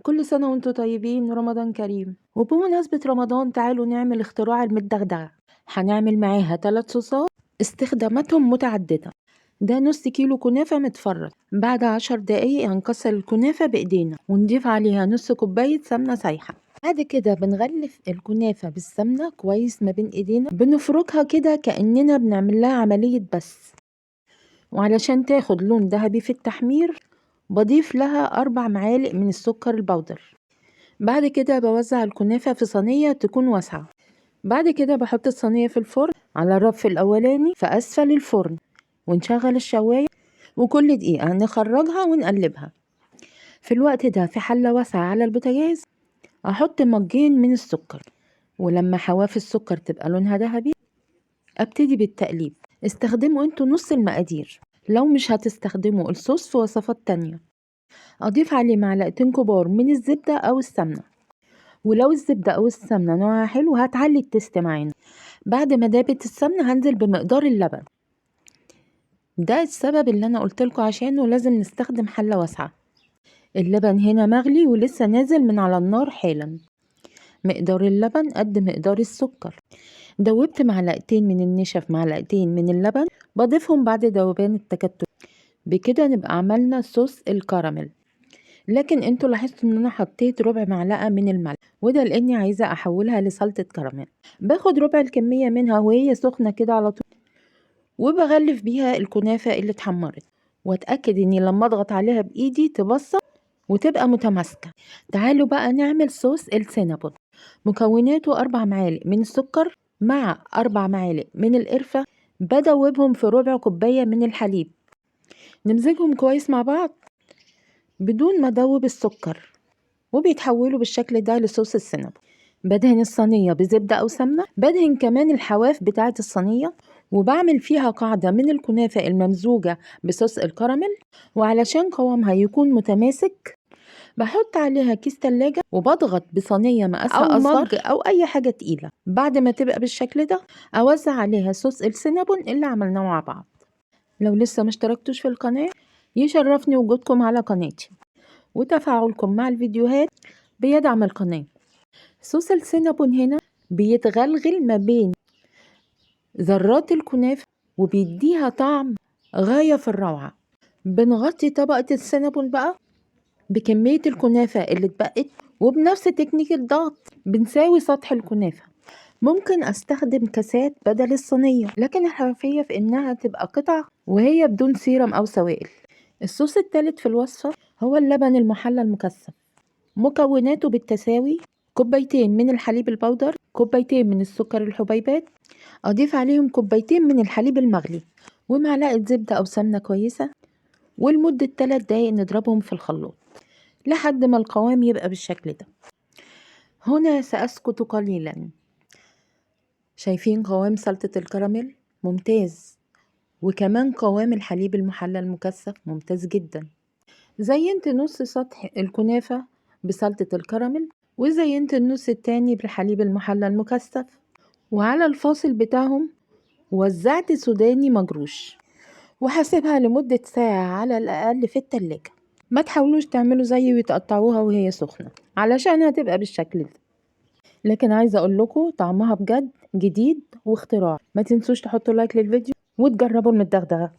كل سنة وانتم طيبين ورمضان كريم. وبمناسبة رمضان تعالوا نعمل اختراع المدغدغة. هنعمل معاها 3 صوصات استخداماتهم متعددة. ده نص كيلو كنافة متفرط. بعد 10 دقايق هنكسر الكنافة بإيدينا ونضيف عليها نص كوباية سمنة سايحة. بعد كده بنغلف الكنافة بالسمنة كويس ما بين ايدينا، بنفركها كده كأننا بنعمل لها عملية بس. وعلشان تاخد لون ذهبي في التحمير بضيف لها 4 معالق من السكر البودر. بعد كده بوزع الكنافة في صينية تكون واسعة. بعد كده بحط الصينية في الفرن على الرف الأولاني في أسفل الفرن، ونشغل الشواية وكل دقيقة نخرجها ونقلبها. في الوقت ده في حلة واسعة على البوتاجاز أحط مجين من السكر، ولما حواف السكر تبقى لونها ذهبي أبتدي بالتقليب. استخدموا انتوا نص المقادير لو مش هتستخدموا الصوص في وصفات تانية. أضيف عليه معلقتين كبار من الزبدة أو السمنة، ولو الزبدة أو السمنة نوعها حلو هتعلي التست معانا. بعد ما دابت السمنة هنزل بمقدار اللبن. ده السبب اللي أنا قلتلكوا عشانه لازم نستخدم حلة واسعة. اللبن هنا مغلي ولسه نازل من على النار حالا. مقدار اللبن قد مقدار السكر. دوبت معلقتين من النشا في معلقتين من اللبن، بضيفهم بعد ذوبان التكتل. بكده نبقى عملنا صوص الكراميل. لكن انتوا لاحظتوا ان انا حطيت ربع معلقة من الملح، وده لاني عايزة احولها لسلطة كراميل. باخد ربع الكمية منها وهي سخنة كده على طول، وبغلف بيها الكنافة اللي اتحمرت، واتأكد اني لما اضغط عليها بايدي تبصر وتبقى متماسكة. تعالوا بقى نعمل صوص السينابون. مكوناته 4 معالق من السكر مع 4 معالق من القرفة، بدوبهم في ربع كوباية من الحليب. نمزجهم كويس مع بعض بدون ما ادوب السكر، وبيتحولوا بالشكل ده لصوص السينابون. بدهن الصينية بزبدة أو سمنة، بدهن كمان الحواف بتاعة الصينية، وبعمل فيها قاعدة من الكنافة الممزوجة بصوص الكراميل. وعلشان قوامها يكون متماسك بحط عليها كيس تلاجة، وبضغط بصينية مقاسها أو مج أو أي حاجة تقيلة. بعد ما تبقى بالشكل ده أوزع عليها صوص السينابون اللي عملناه مع بعض. لو لسه مشتركتوش في القناة يشرفني وجودكم على قناتي، وتفاعلكم مع الفيديوهات بيدعم القناة. صوص السينابون هنا بيتغلغل ما بين ذرات الكنافة وبيديها طعم غاية في الروعة. بنغطي طبقة السينابون بقى بكمية الكنافة اللي اتبقت، وبنفس تكنيك الضغط بنساوي سطح الكنافة. ممكن استخدم كاسات بدل الصينية، لكن الحرفية في انها تبقى قطع وهي بدون سيرم او سوائل. الصوص الثالث في الوصفة هو اللبن المحلى المكثف. مكوناته بالتساوي: كوبايتين من الحليب البودر، كوبايتين من السكر الحبيبات، اضيف عليهم كوبايتين من الحليب المغلي، ومعلقة زبدة او سمنة كويسة، ولمدة 3 دقايق نضربهم في الخلاط لحد ما القوام يبقى بالشكل ده. هنا سأسكت قليلا. شايفين قوام سلطة الكراميل؟ ممتاز. وكمان قوام الحليب المحلى المكثف ممتاز جدا. زينت نص سطح الكنافة بسلطة الكراميل، وزينت النص التاني بالحليب المحلى المكثف، وعلى الفاصل بتاعهم وزعت سوداني مجروش، وهسيبها لمدة ساعة على الأقل في التلاجة. ما تحاولوش تعملوا زي وتقطعوها وهي سخنة علشان هتبقى بالشكل ده. لكن عايزة اقول لكم طعمها بجد جديد واختراع. ما تنسوش تحطوا لايك للفيديو وتجربوا المدغدغة.